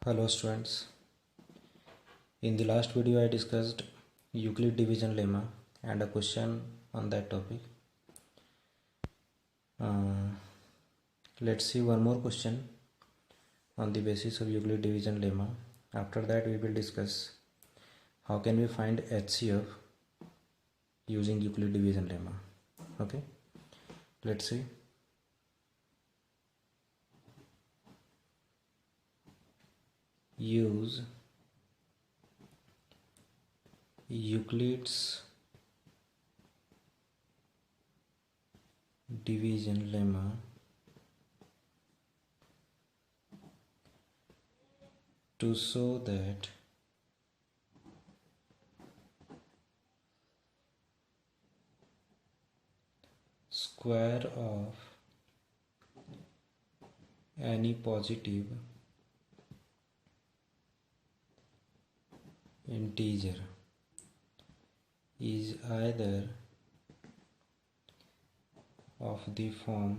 Hello students. In the last video I discussed Euclid division lemma and a question on that topic. Let's see one more question on the basis of Euclid division lemma. After that we will discuss how can we find HCF using Euclid division lemma. Okay, let's see. Use Euclid's division lemma to show that square of any positive integer is either of the form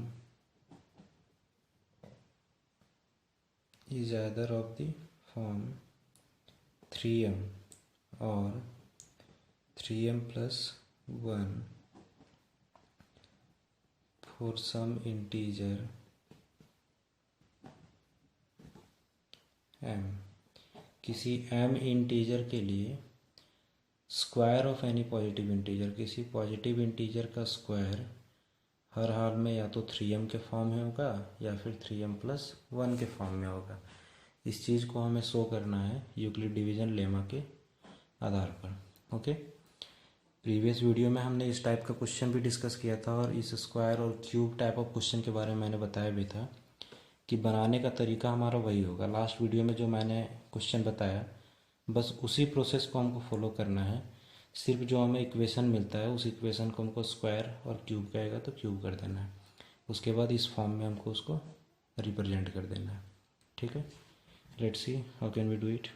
3m or 3m plus 1 for some integer m. किसी m integer के लिए square of any positive integer, किसी positive integer का square हर हाल में या तो 3m के form में होगा या फिर 3m प्लस 1 के फॉर्म में होगा। इस चीज़ को हमें शो करना है यूक्लिड डिवीजन लेमा के आधार पर। ओके, प्रीवियस वीडियो में हमने इस टाइप का क्वेश्चन भी डिस्कस किया था और इस स्क्वायर और क्यूब टाइप ऑफ क्वेश्चन के बारे में मैंने बताया भी था कि बनाने का तरीका हमारा वही होगा। लास्ट वीडियो में जो मैंने क्वेश्चन बताया बस उसी प्रोसेस को हमको फॉलो करना है। सिर्फ जो हमें इक्वेशन मिलता है उस इक्वेशन को हमको स्क्वायर और क्यूब कहेगा तो क्यूब कर देना है, उसके बाद इस फॉर्म में हमको उसको रिप्रेजेंट कर देना है। ठीक है, let's see how can we do it.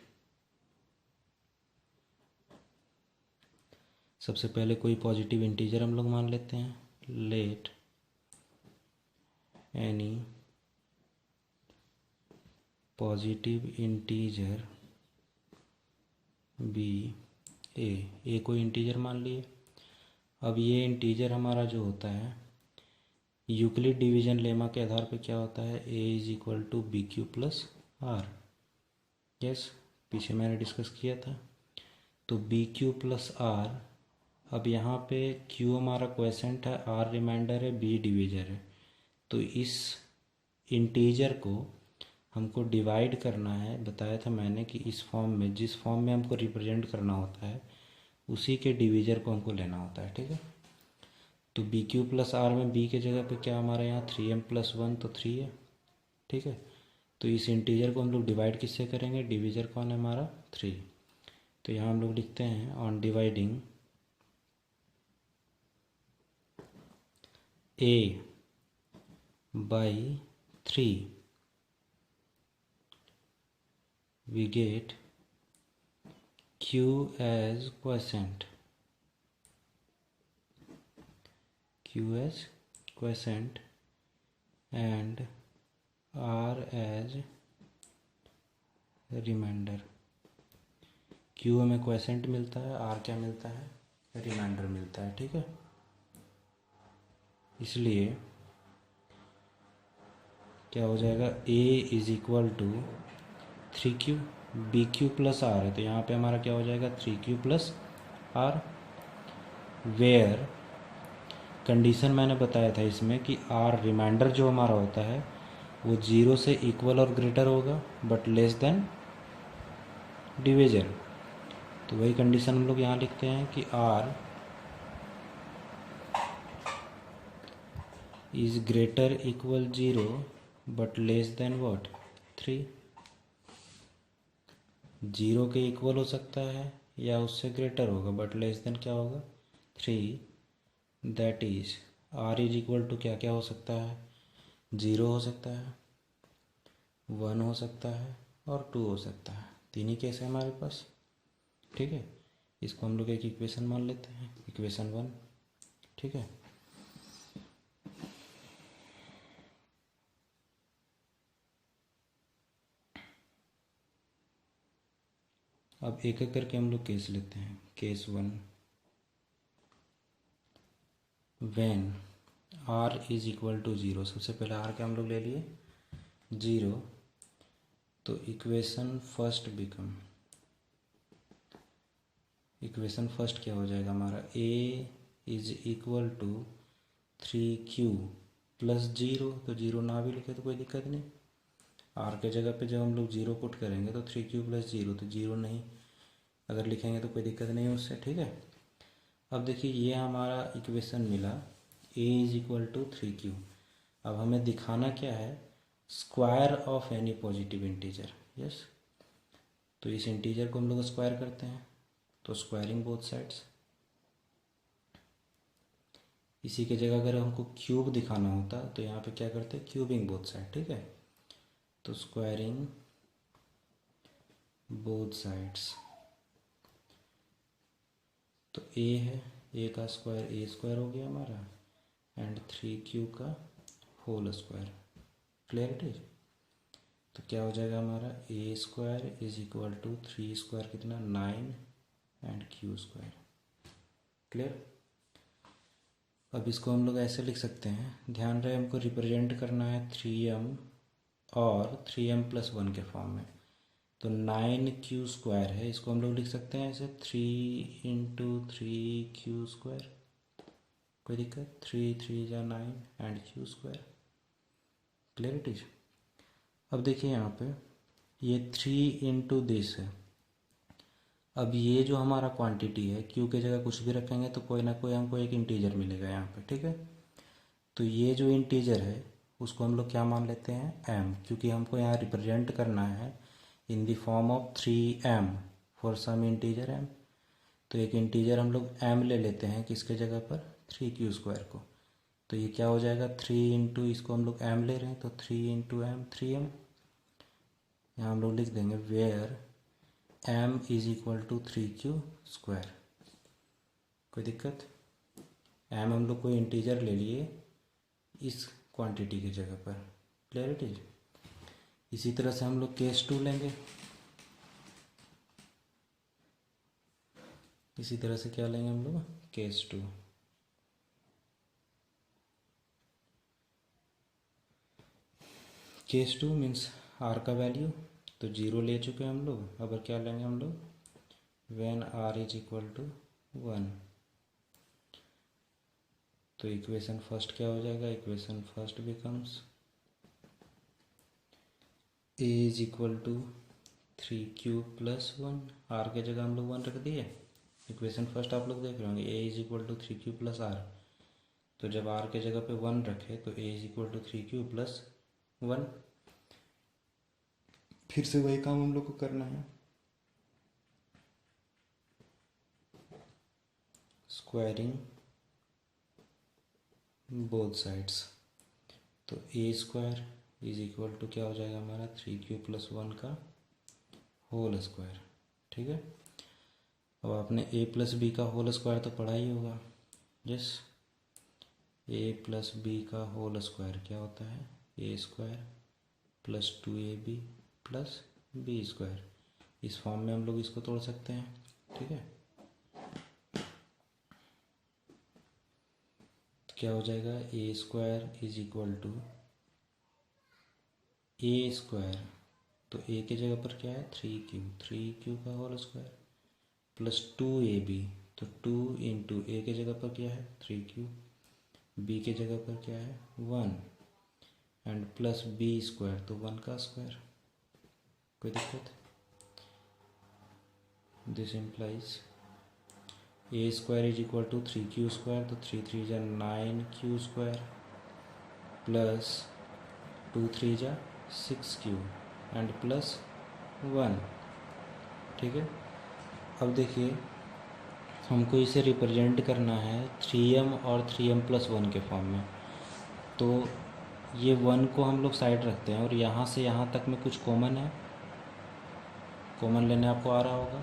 सबसे पहले कोई पॉजिटिव इंटीजर हम लोग मान लेते हैं। Let any positive integer be a कोई इंटीजर मान लिए। अब ये इंटीजर हमारा जो होता है यूक्लिड डिवीजन लेमा के आधार पे क्या होता है, a is equal to b q plus r. Yes, पीछे मैंने डिस्कस किया था। तो बी क्यू प्लस आर, अब यहाँ पे क्यू हमारा क्वेसेंट है, आर रिमाइंडर है, बी डिवीजर है। तो इस इंटीजर को हमको डिवाइड करना है। बताया था मैंने कि इस फॉर्म में, जिस फॉर्म में हमको रिप्रेजेंट करना होता है उसी के डिवीजर को हमको लेना होता है। ठीक है, तो बी क्यू प्लस आर में बी के जगह पे क्या हमारे यहाँ 3m प्लस 1 तो 3 है। ठीक है, तो इस इंटीजर को हम लोग डिवाइड किससे करेंगे, डिवीजर कौन है हमारा 3। तो यहाँ हम लोग लिखते हैं on dividing a by 3 we get q as quotient, and r as remainder. q हमें क्वेसेंट मिलता है, r क्या मिलता है, रिमाइंडर मिलता है। ठीक है, इसलिए क्या हो जाएगा, a is equal to 3q, b q plus r है तो यहाँ पे हमारा क्या हो जाएगा 3q plus are. Where condition मैंने बताया था इसमें कि आर रिमाइंडर जो हमारा होता है वो 0 से इक्वल और ग्रेटर होगा बट लेस देन डिवीजर। तो वही कंडीशन हम लोग यहाँ लिखते हैं कि r is greater equal 0 but less than what 3। 0 के इक्वल हो सकता है या उससे ग्रेटर होगा बट लेस देन क्या होगा 3। That is r is equal to क्या क्या हो सकता है, 0 हो सकता है, 1 हो सकता है और 2 हो सकता है। तीन ही केस है हमारे पास। ठीक है, इसको हम लोग एक इक्वेशन मान लेते हैं, इक्वेशन 1। ठीक है, अब एक एक करके हम लोग केस लेते हैं। Case 1, when r is equal to 0। सबसे पहले r के हम लोग ले लिए 0, तो इक्वेशन फर्स्ट क्या हो जाएगा हमारा, a is equal to 3q plus 0। तो 0 ना भी लिखे तो कोई दिक्कत नहीं, r के जगह पे जब हम लोग 0 पुट करेंगे तो 3q प्लस 0, तो 0 नहीं अगर लिखेंगे तो कोई दिक्कत नहीं उससे, ठीक है। अब देखिए ये हमारा इक्वेशन मिला, a is equal to 3q। अब हमें दिखाना क्या है, square of any positive integer. Yes, तो इस इंटीजर को हम लोग स्क्वायर करते हैं, तो स्क्वायरिंग बोथ साइड्स। इसी के जगह अगर हमको क्यूब दिखाना होता तो यहाँ पे क्या करते, क्यूबिंग बोथ साइड, ठीक है। तो स्क्वायरिंग बोथ साइड्स, तो a है, a का स्क्वायर a स्क्वायर हो गया हमारा, एंड 3q का whole square. Clear it is. तो क्या हो जाएगा हमारा, a square is equal to 3 square कितना 9 एंड q स्क्वायर। क्लियर। अब इसको हम लोग ऐसे लिख सकते हैं, ध्यान रहे हमको रिप्रेजेंट करना है 3m और 3m प्लस 1 के फॉर्म में। तो 9q स्क्वायर है, इसको हम लोग लिख सकते हैं ऐसे 3 इंटू 3q स्क्वायर। कोई दिक्कत, 3 3 जा 9 and q square. Clear it is. अब देखिए यहाँ पे ये 3 इंटू दिस है। अब ये जो हमारा क्वांटिटी है, q के जगह कुछ भी रखेंगे तो कोई ना कोई हमको एक इंटीजर मिलेगा यहाँ पे, ठीक है। तो ये जो इंटीजर है उसको हम लोग क्या मान लेते हैं, m, क्योंकि हमको यहाँ रिप्रेजेंट करना है in the form of 3m for some integer m। तो एक इंटीजर हम लोग m ले लेते हैं, किसके जगह पर, 3q स्क्वायर को। तो ये क्या हो जाएगा, 3 इंटू, इसको हम लोग m ले रहे हैं तो 3 इंटू m 3m। यहाँ हम लोग लिख देंगे where m is equal to 3q square. कोई दिक्कत, m हम लोग कोई इंटीजर ले लिए इस क्वांटिटी की जगह पर। Clear it is. इसी तरह से हम लोग केस 2 लेंगे। इसी तरह से क्या लेंगे हम लोग, केस 2। केस 2 मीन्स r का वैल्यू तो 0 ले चुके हैं हम लोग। अब क्या लेंगे हम लोग, when r is equal to 1। तो इक्वेशन फर्स्ट क्या हो जाएगा, equation first becomes a is equal to 3q plus 1। r के जगह हम लोग 1 रख दिए। इक्वेशन फर्स्ट आप लोग देख रहे होंगे, a is equal to 3q plus r। तो जब r के जगह पे 1 रखे तो a is equal to 3q plus 1। फिर से वही काम हम लोग को करना है, स्क्वायरिंग बोथ साइड्स। तो a square is equal to क्या हो जाएगा हमारा, 3q प्लस 1 का होल स्क्वायर, ठीक है। अब आपने a प्लस बी का होल स्क्वायर तो पढ़ा ही होगा। यस, a प्लस बी का होल स्क्वायर क्या होता है, a square plus 2ab plus b square. इस फॉर्म में हम लोग इसको तोड़ सकते हैं, ठीक है। तो क्या हो जाएगा, a square is equal to a square, तो a के जगह पर क्या है 3q का होल स्क्वायर प्लस 2ab, तो 2 इंटू a के जगह पर क्या है 3q, b के जगह पर क्या है 1 एंड प्लस b स्क्वायर, तो 1 का स्क्वायर। कोई दिक्कत, this implies a square is equal to 3q square, तो 3 3 जा 9q स्क्वायर प्लस 2 3 जा 6q एंड प्लस 1, ठीक है। अब देखिए हमको इसे रिप्रेजेंट करना है 3m और 3m प्लस 1 के फॉर्म में। तो ये 1 को हम लोग साइड रखते हैं और यहाँ से यहाँ तक में कुछ कॉमन है, कॉमन लेने आपको आ रहा होगा।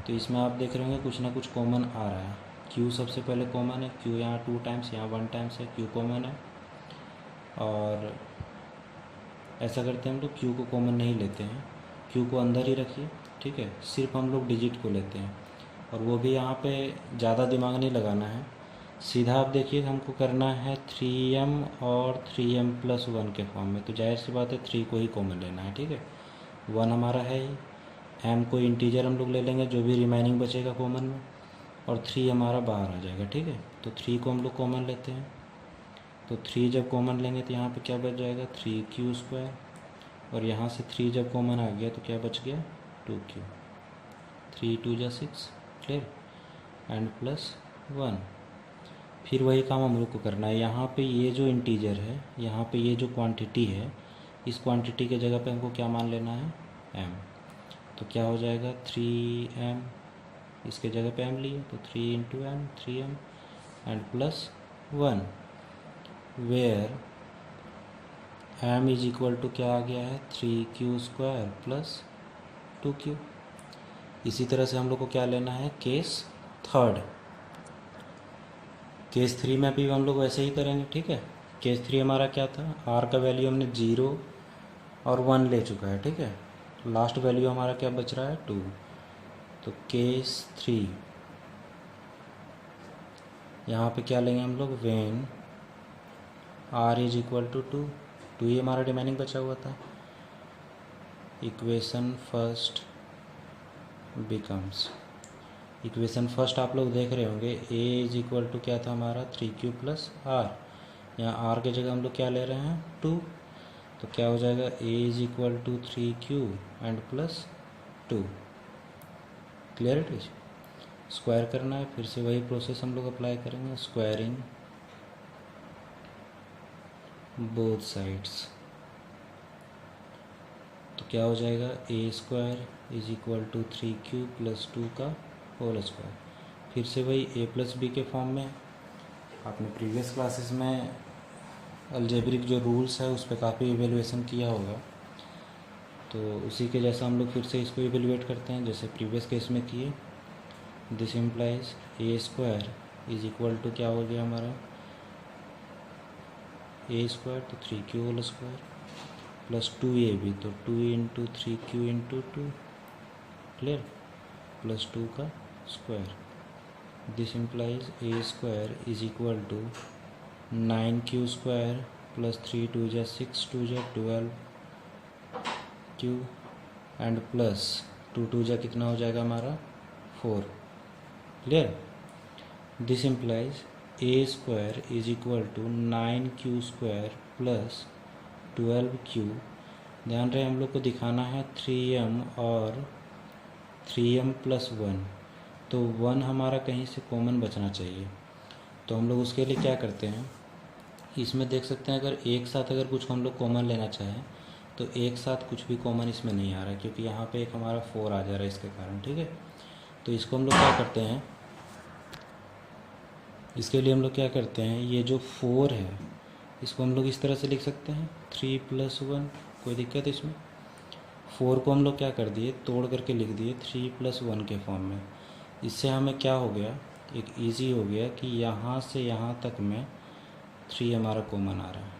तो इसमें आप देख रहे होंगे कुछ ना कुछ कॉमन आ रहा है। q सबसे पहले कॉमन है, q यहाँ 2 टाइम्स, यहाँ 1 टाइम्स है, q कॉमन है। और ऐसा करते हैं हम लोग q को कॉमन नहीं लेते हैं, क्यू को अंदर ही रखिए, ठीक है। सिर्फ हम लोग डिजिट को लेते हैं, और वो भी यहाँ पे ज़्यादा दिमाग नहीं लगाना है, सीधा आप देखिए हमको करना है 3m और 3m+1 के फॉर्म में, तो जाहिर सी बात है 3 को ही कॉमन लेना है, ठीक है। 1 हमारा है ही, m को इंटीजर हम लोग ले लेंगे जो भी रिमाइनिंग बचेगा कॉमन में, और 3 हमारा बाहर आ जाएगा, ठीक है। तो 3 को हम लोग कॉमन लेते हैं, तो 3 जब कॉमन लेंगे तो यहाँ पे क्या बच जाएगा 3q², और यहाँ से 3 जब कॉमन आ गया तो क्या बच गया 2q, 3 2 जा 6, क्लियर, एंड +1। फिर वही काम हम लोग को करना है, यहाँ पे ये जो इंटीजर है, यहाँ पे ये जो क्वांटिटी है, इस क्वांटिटी के जगह पे हमको क्या मान लेना है m, तो क्या हो जाएगा 3m, इसके जगह पे m लिए तो 3 × m 3m and +1, where m is equal to क्या आ गया है 3q² + 2q। इसी तरह से हम लोग को क्या लेना है केस थर्ड। केस 3 में भी हम लोग वैसे ही करेंगे, ठीक है। केस 3 हमारा क्या था, r का वैल्यू हमने 0 और 1 ले चुका है, ठीक है। लास्ट वैल्यू हमारा क्या बच रहा है 2, तो केस 3 यहाँ पे क्या लेंगे हम लोग when r is equal to 2, 2 ही हमारा रिमेनिंग बचा हुआ था। Equation first becomes, equation first आप लोग देख रहे होंगे a इज इक्वल टू क्या था हमारा 3q + r, यहाँ r के जगह हम लोग क्या ले रहे हैं 2, तो क्या हो जाएगा a is equal to 3q and +2, clear it is. Square करना है, फिर से वही प्रोसेस हम लोग अप्लाई करेंगे, स्क्वायरिंग बोथ साइड्स, तो क्या हो जाएगा a² is equal to 3q + 2 का होल स्क्वायर। फिर से वही a + b के फॉर्म में, आपने प्रीवियस क्लासेस में अलजेब्रिक जो रूल्स है उस पर काफ़ी इवेल्युएशन किया होगा, तो उसी के जैसा हम लोग फिर से इसको इवेल्युएट करते हैं जैसे प्रीवियस केस में किए। This implies a² is equal to क्या हो गया हमारा a² तो 3q होल स्क्वायर + 2ab तो 2 × 3q × 2, क्लियर, +2 का square. This implies a² is equal to 9q² + 3 2 जा 6 2 जा 12q एंड +2 2 जा कितना हो जाएगा हमारा 4, clear. This implies a² is equal to 9q² + 12q, ध्यान रहे हम लोग को दिखाना है 3m और 3m+1, तो 1 हमारा कहीं से कॉमन बचना चाहिए, तो हम लोग उसके लिए क्या करते हैं, इसमें देख सकते हैं अगर एक साथ अगर कुछ हम लोग कॉमन लेना चाहें तो एक साथ कुछ भी कॉमन इसमें नहीं आ रहा है, क्योंकि यहाँ पे एक हमारा 4 आ जा रहा है इसके कारण, ठीक है। तो इसको हम लोग क्या करते हैं, इसके लिए हम लोग क्या करते हैं, ये जो 4 है इसको हम लोग इस तरह से लिख सकते हैं 3 + 1, कोई दिक्कत इसमें। 4 को हम लोग क्या कर दिए तोड़ करके लिख दिए 3 + 1 के फॉर्म में। इससे हमें क्या हो गया, एक इजी हो गया कि यहाँ से यहाँ तक में 3 हमारा कॉमन आ रहा है,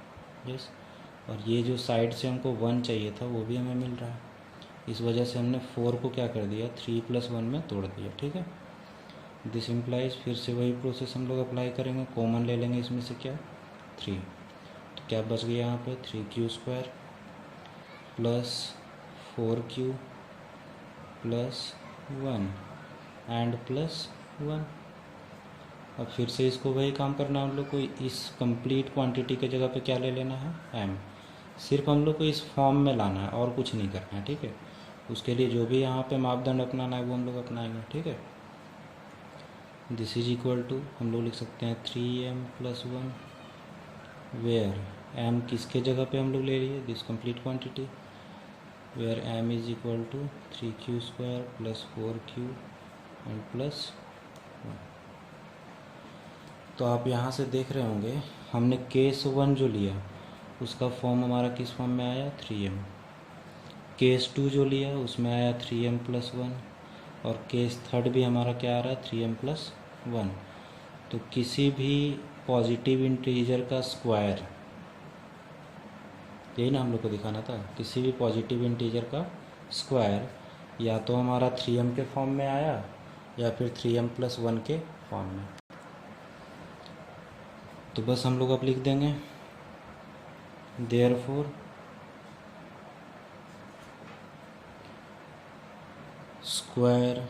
यस, और ये जो साइड से हमको 1 चाहिए था वो भी हमें मिल रहा है। इस वजह से हमने 4 को क्या कर दिया 3 + 1 में तोड़ दिया, ठीक है। दिस इम्प्लाइज फिर से वही प्रोसेस हम लोग अप्लाई करेंगे, कॉमन ले लेंगे इसमें से क्या 3, तो क्या बच गया यहाँ पे 3q² + 4q + 1 एंड +1। अब फिर से इसको वही काम करना है हम लोग को, इस कंप्लीट क्वांटिटी के जगह पे क्या ले लेना है m, सिर्फ हम लोग को इस फॉर्म में लाना है और कुछ नहीं करना है, ठीक है। उसके लिए जो भी यहाँ पे मापदंड अपनाना है वो हम लोग अपनाएंगे, ठीक है। दिस इज इक्वल टू हम लोग लिख सकते हैं 3m+1, वेयर m किसके जगह पे हम लोग ले लिए this complete quantity, where m is equal to 3q² + 4q and +1। तो आप यहाँ से देख रहे होंगे हमने केस 1 जो लिया उसका फॉर्म हमारा किस फॉर्म में आया 3m, केस 2 जो लिया उसमें आया 3m+1, और केस थर्ड भी हमारा क्या आ रहा है 3m+1। तो किसी भी पॉजिटिव इंटीजर का स्क्वायर, यही ना हम लोग को दिखाना था, किसी भी पॉजिटिव इंटीजर का स्क्वायर या तो हमारा 3m के फॉर्म में आया या फिर 3m+1 के फॉर्म में। तो बस हम लोग अब लिख देंगे therefore square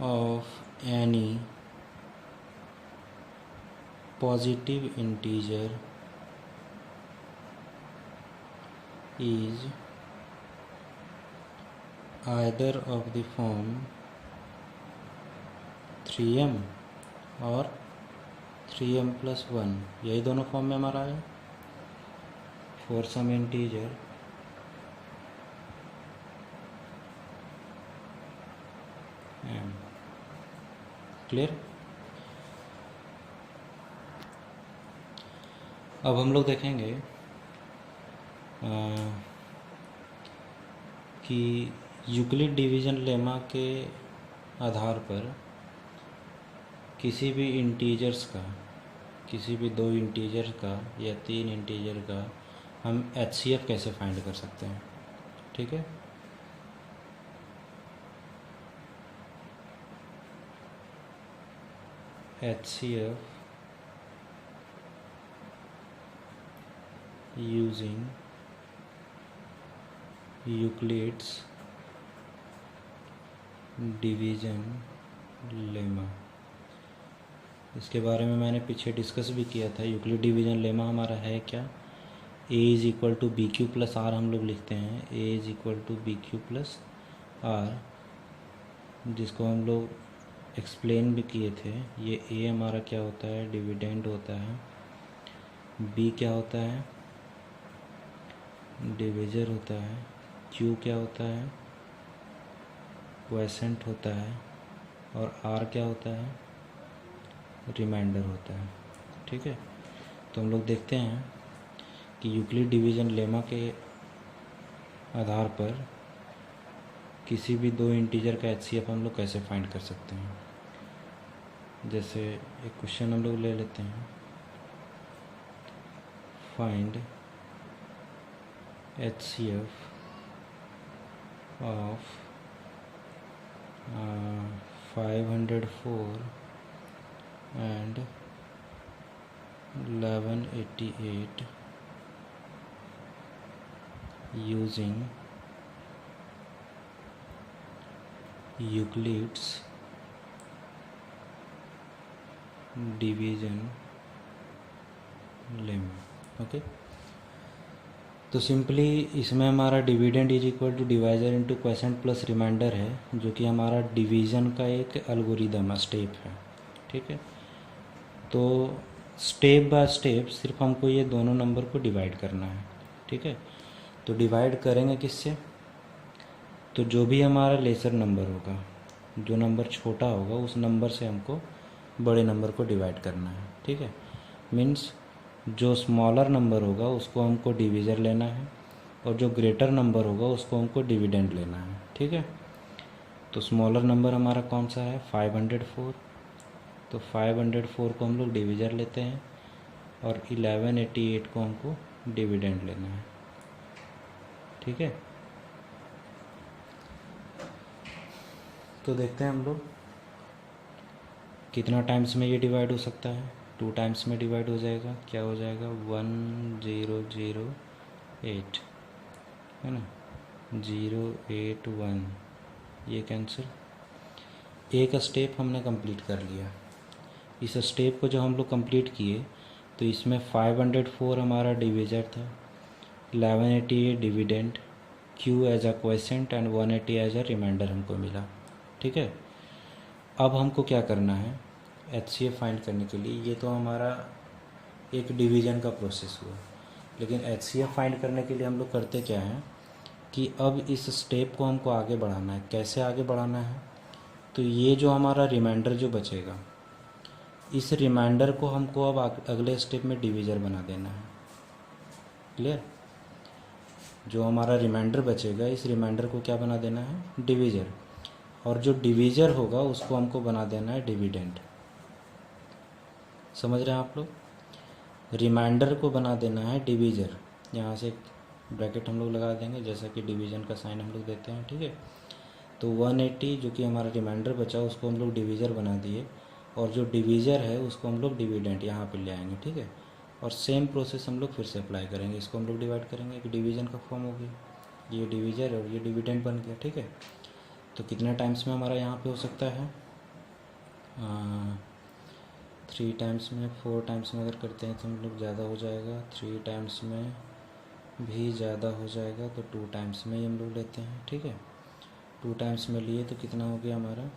of any positive integer is either of the form 3m और 3m+1, यही दोनों फॉर्म में हमारा है for some integer m। Clear. अब हम लोग देखेंगे कि यूक्लिड डिवीज़न लेमा के आधार पर किसी भी इंटीजर्स का, किसी भी 2 इंटीजर का या 3 इंटीजर का हम HCF कैसे फाइंड कर सकते हैं। ठीक है, HCF using Euclid's division lemma. इसके बारे में मैंने पीछे डिस्कस भी किया था। यूक्लिड डिवीज़न लेमा हमारा है क्या, A = BQ + R हम लोग लिखते हैं। A = BQ + R, जिसको हम लोग एक्सप्लेन भी किए थे। ये A हमारा क्या होता है, डिविडेंड होता है। B क्या होता है, डिविज़र होता है। Q क्या होता है, क्वोशेंट होता है। और R क्या होता है, रिमाइंडर होता है। ठीक है, तो हम लोग देखते हैं कि यूक्लिड डिवीज़न लेमा के आधार पर किसी भी 2 इंटीजर का HCF हम लोग कैसे फाइंड कर सकते हैं। जैसे एक क्वेश्चन हम लोग ले लेते हैं, find HCF of 504 and 1188 using Euclid's division lemma। Okay, तो सिंपली इसमें हमारा dividend = divisor into quotient plus remainder है, जो कि हमारा डिवीज़न का एक एल्गोरिदम स्टेप है। ठीक है, तो स्टेप बाय स्टेप सिर्फ हमको ये दोनों नंबर को डिवाइड करना है। ठीक है, तो डिवाइड करेंगे किससे, तो जो भी हमारा लेसर नंबर होगा, जो नंबर छोटा होगा उस नंबर से हमको बड़े नंबर को डिवाइड करना है। ठीक है, मीन्स जो स्मॉलर नंबर होगा उसको हमको डिवीज़र लेना है और जो ग्रेटर नंबर होगा उसको हमको डिविडेंड लेना है। ठीक है, तो स्मॉलर नंबर हमारा कौन सा है, 504। तो 504 को हम लोग डिवीज़र लेते हैं और 1188 को हमको डिविडेंड लेना है। ठीक है, तो देखते हैं हम लोग कितना टाइम्स में ये डिवाइड हो सकता है। 2 टाइम्स में डिवाइड हो जाएगा, क्या हो जाएगा 1008, है ना, 081, ये कैंसिल। एक स्टेप हमने कंप्लीट कर लिया। इस स्टेप को जब हम लोग कंप्लीट किए तो इसमें 504 हमारा डिवीज़र था, 1188 dividend, Q as a quotient and 180 as a remainder हमको मिला। ठीक है, अब हमको क्या करना है HCF फाइंड करने के लिए। ये तो हमारा एक डिवीज़न का प्रोसेस हुआ, लेकिन HCF फाइंड करने के लिए हम लोग करते क्या हैं कि अब इस स्टेप को हमको आगे बढ़ाना है। कैसे आगे बढ़ाना है, तो ये जो हमारा रिमाइंडर जो बचेगा, इस रिमाइंडर को हमको अब अगले स्टेप में डिवीज़र बना देना है। क्लियर, जो हमारा रिमाइंडर बचेगा इस रिमाइंडर को क्या बना देना है, डिवीज़र, और जो डिवीज़र होगा उसको हमको बना देना है डिविडेंड। समझ रहे हैं आप लोग, रिमाइंडर को बना देना है डिवीज़र, यहाँ से ब्रैकेट हम लोग लगा देंगे जैसा कि डिवीज़न का साइन हम लोग देते हैं, ठीक है। तो 180 जो कि हमारा रिमाइंडर बचा उसको हम लोग डिवीज़र बना दिए, और जो डिवीज़र है उसको हम लोग डिविडेंड यहाँ पे ले आएंगे, ठीक है। और सेम प्रोसेस हम लोग फिर से अप्लाई करेंगे, इसको हम लोग डिवाइड करेंगे, एक डिवीज़न का फॉर्म हो गया, ये डिवीज़र और ये डिविडेंड बन गया, ठीक है। तो कितने टाइम्स में हमारा यहाँ पे हो सकता है, 3 टाइम्स में, 4 टाइम्स में अगर करते हैं तो हम लोग ज़्यादा हो जाएगा, 3 टाइम्स में भी ज़्यादा हो जाएगा, तो 2 टाइम्स में ही हम लोग लेते हैं, ठीक है। 2 टाइम्स में लिए तो कितना हो गया हमारा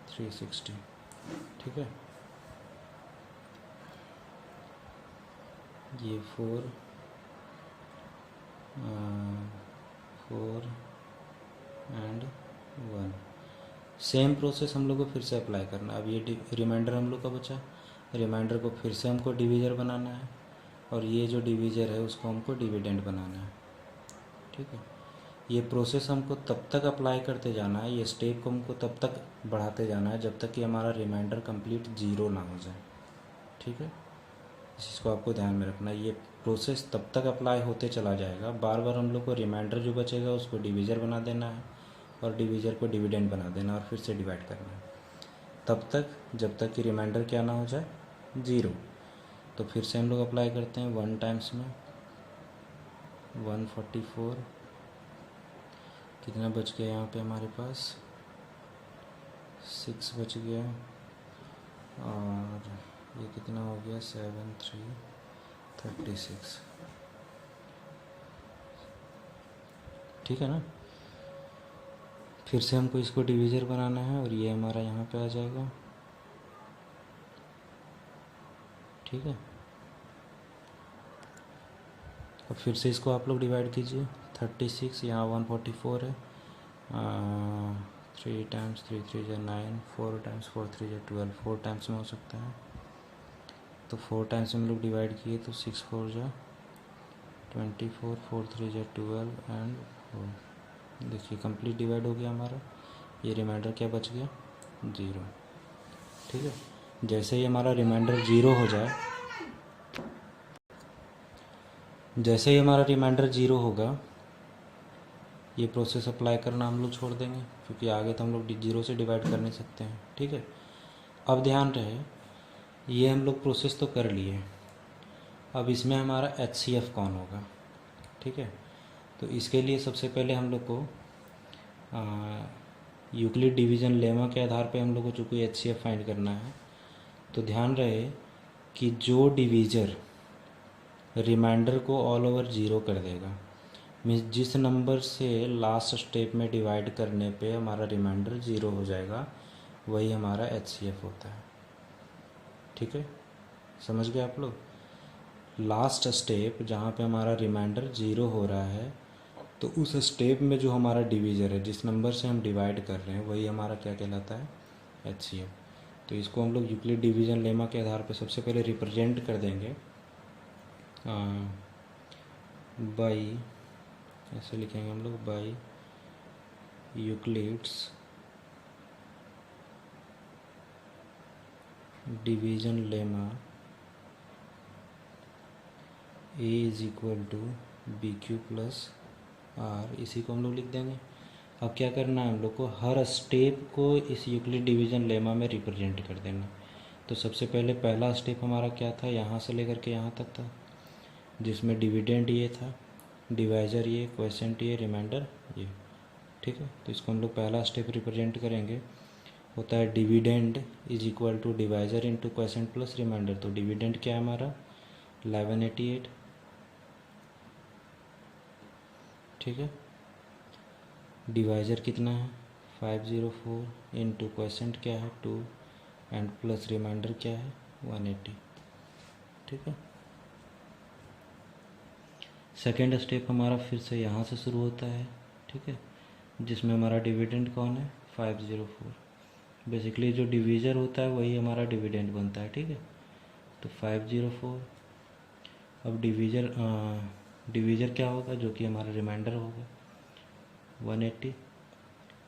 360, ठीक है। ये 4 एंड 1, सेम प्रोसेस हम लोग को फिर से अप्लाई करना है। अब ये रिमाइंडर हम लोग का बचा, रिमाइंडर को फिर से हमको डिवीज़र बनाना है, और ये जो डिवीज़र है उसको हमको डिविडेंड बनाना है, ठीक है। ये प्रोसेस हमको तब तक अप्लाई करते जाना है, ये स्टेप को हमको तब तक बढ़ाते जाना है जब तक कि हमारा रिमाइंडर कंप्लीट ज़ीरो ना हो जाए, ठीक है। इस चीज़ को आपको ध्यान में रखना है, ये प्रोसेस तब तक अप्लाई होते चला जाएगा, बार बार हम लोग को रिमाइंडर जो बचेगा उसको डिवीज़र बना देना है, और डिवीज़र को डिविडेंड बना देना और फिर से डिवाइड करना है, तब तक जब तक कि रिमाइंडर क्या ना हो जाए, ज़ीरो। तो फिर से हम लोग अप्लाई करते हैं 1 टाइम्स में, 144, कितना बच गया यहाँ पे हमारे पास, 6 बच गया, और ये कितना हो गया 7 3 36, ठीक है ना। फिर से हमको इसको डिवीज़र बनाना है और ये हमारा यहाँ पे आ जाएगा, ठीक है। अब फिर से इसको आप लोग डिवाइड कीजिए, 36 यहाँ 144 है, 3 टाइम्स 3 3 जा 9, 4 टाइम्स 4 3 जा 12, 4 टाइम्स में हो सकता है, तो 4 टाइम्स में हम लोग डिवाइड किए तो 6 4 जा 24, 4 3 जा 12 एंड 4, देखिए कंप्लीट डिवाइड हो गया हमारा। ये रिमाइंडर क्या बच गया, ज़ीरो, ठीक है। जैसे ही हमारा रिमाइंडर ज़ीरो हो जाए, जैसे ही हमारा रिमाइंडर ज़ीरो होगा, ये प्रोसेस अप्लाई करना हम लोग छोड़ देंगे, क्योंकि आगे तो हम लोग ज़ीरो से डिवाइड कर नहीं सकते हैं, ठीक है। अब ध्यान रहे, ये हम लोग प्रोसेस तो कर लिए, अब इसमें हमारा HCF कौन होगा, ठीक है। तो इसके लिए सबसे पहले हम लोग को यूक्लिड डिवीज़न लेमा के आधार पे हम लोग को चूँकि HCF फाइंड करना है, तो ध्यान रहे कि जो डिवीज़र रिमाइंडर को ऑल ओवर ज़ीरो कर देगा, मीन्स जिस नंबर से लास्ट स्टेप में डिवाइड करने पे हमारा रिमाइंडर ज़ीरो हो जाएगा, वही हमारा HCF होता है, ठीक है। समझ गए आप लोग, लास्ट स्टेप जहाँ पे हमारा रिमाइंडर ज़ीरो हो रहा है, तो उस स्टेप में जो हमारा डिवीज़र है, जिस नंबर से हम डिवाइड कर रहे हैं, वही हमारा क्या कहलाता है, HCF। तो इसको हम लोग यूक्लिड डिवीज़न लेमा के आधार पे सबसे पहले रिप्रेजेंट कर देंगे बाई, ऐसे लिखेंगे हम लोग, by Euclid's division lemma A is equal to b q plus r, इसी को हम लोग लिख देंगे। अब क्या करना है हम लोग को, हर स्टेप को इस यूक्लिड डिवीज़न लेमा में रिप्रेजेंट कर देना। तो सबसे पहले पहला स्टेप हमारा क्या था, यहाँ से लेकर के यहाँ तक था, जिसमें डिविडेंड ये था, डिवाइज़र ये, क्वोशिएंट ये, रिमाइंडर ये, ठीक है। तो इसको हम लोग पहला स्टेप रिप्रेजेंट करेंगे, होता है dividend is equal to divisor into quotient plus remainder. तो डिविडेंड क्या है हमारा 1188, ठीक है। डिवाइज़र कितना है 504 इंटू क्वोशिएंट क्या है 2 एंड प्लस रिमाइंडर क्या है 180, ठीक है। सेकेंड स्टेप हमारा फिर से यहाँ से शुरू होता है, ठीक है, जिसमें हमारा डिविडेंड कौन है 504, बेसिकली जो डिवीज़र होता है वही हमारा डिविडेंड बनता है, ठीक है। तो 504, अब डिवीज़र क्या होगा, जो कि हमारा रिमाइंडर होगा 180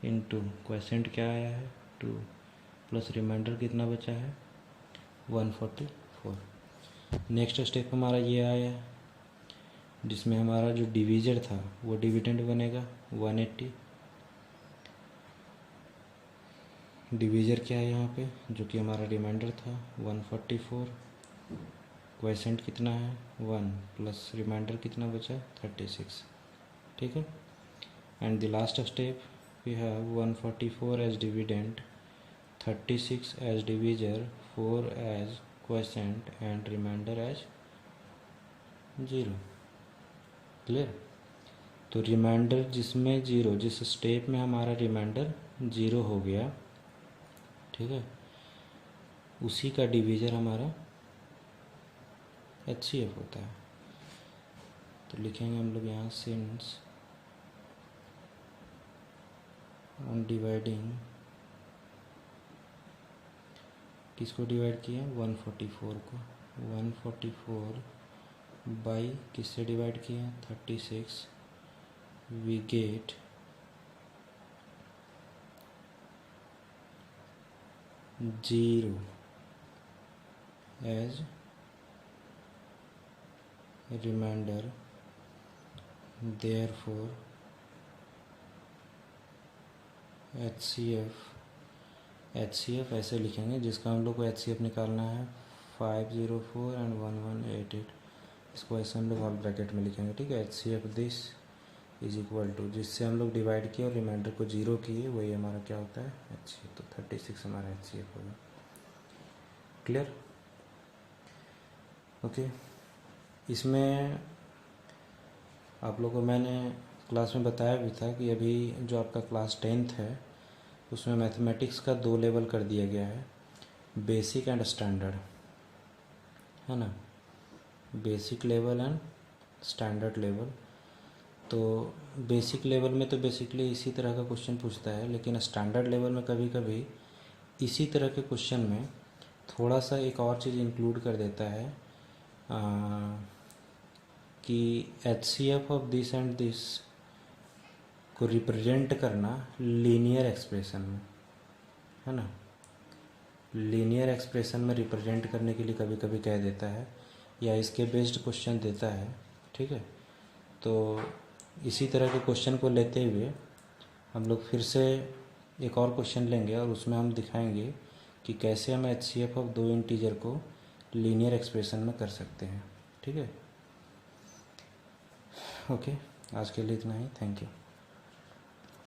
इंटू क्वोशिएंट क्या आया है 2 प्लस रिमाइंडर कितना बचा है 144। नेक्स्ट स्टेप हमारा ये आया, जिसमें हमारा जो डिवीजर था वो डिविडेंड बनेगा 180। डिवीजर क्या है यहाँ पे, जो कि हमारा रिमाइंडर था 144। क्वेसेंट कितना है 1 प्लस रिमाइंडर कितना बचा 36। ठीक है, and the last step we have 144 as dividend, 36 as divisor, 4 as quotient and remainder as 0। Clear. तो रिमाइंडर जिसमें 0, जिस स्टेप में हमारा रिमाइंडर 0 हो गया, ठीक है, उसी का डिवीजर हमारा HCF होता है। तो लिखेंगे हम लोग यहाँ सिंस ऑन डिवाइडिंग, किसको डिवाइड किया 144 को, 144 बाई किससे डिवाइड किया 36, we get 0 as remainder, therefore HCF ऐसे लिखेंगे, जिसका हम लोग को HCF निकालना है 504 एंड 1188। इसको ऐसे हम लोग ऑल ब्रैकेट में लिखेंगे। ठीक है, HCF this is equal to, जिससे हम लोग डिवाइड किए और रिमाइंडर को 0 किए, वही हमारा क्या होता है HCF। तो 36 हमारा HCF होगा। क्लियर। ओके, इसमें आप लोगों को मैंने क्लास में बताया भी था कि अभी जो आपका क्लास 10th है उसमें मैथमेटिक्स का 2 लेवल कर दिया गया है, बेसिक एंड स्टैंडर्ड, है ना, basic level and standard level. तो बेसिक लेवल में तो बेसिकली इसी तरह का क्वेश्चन पूछता है, लेकिन स्टैंडर्ड लेवल में कभी कभी इसी तरह के क्वेश्चन में थोड़ा सा एक और चीज़ इंक्लूड कर देता है कि HCF of this and this को रिप्रेजेंट करना लीनियर एक्सप्रेशन में, है ना, लीनियर एक्सप्रेशन में रिप्रेजेंट करने के लिए कभी कभी कह देता है, या इसके बेस्ड क्वेश्चन देता है। ठीक है, तो इसी तरह के क्वेश्चन को लेते हुए हम लोग फिर से एक और क्वेश्चन लेंगे और उसमें हम दिखाएंगे कि कैसे हम HCF ऑफ 2 इंटीजर को लीनियर एक्सप्रेशन में कर सकते हैं। ठीक है, ओके, आज के लिए इतना ही। Thank you.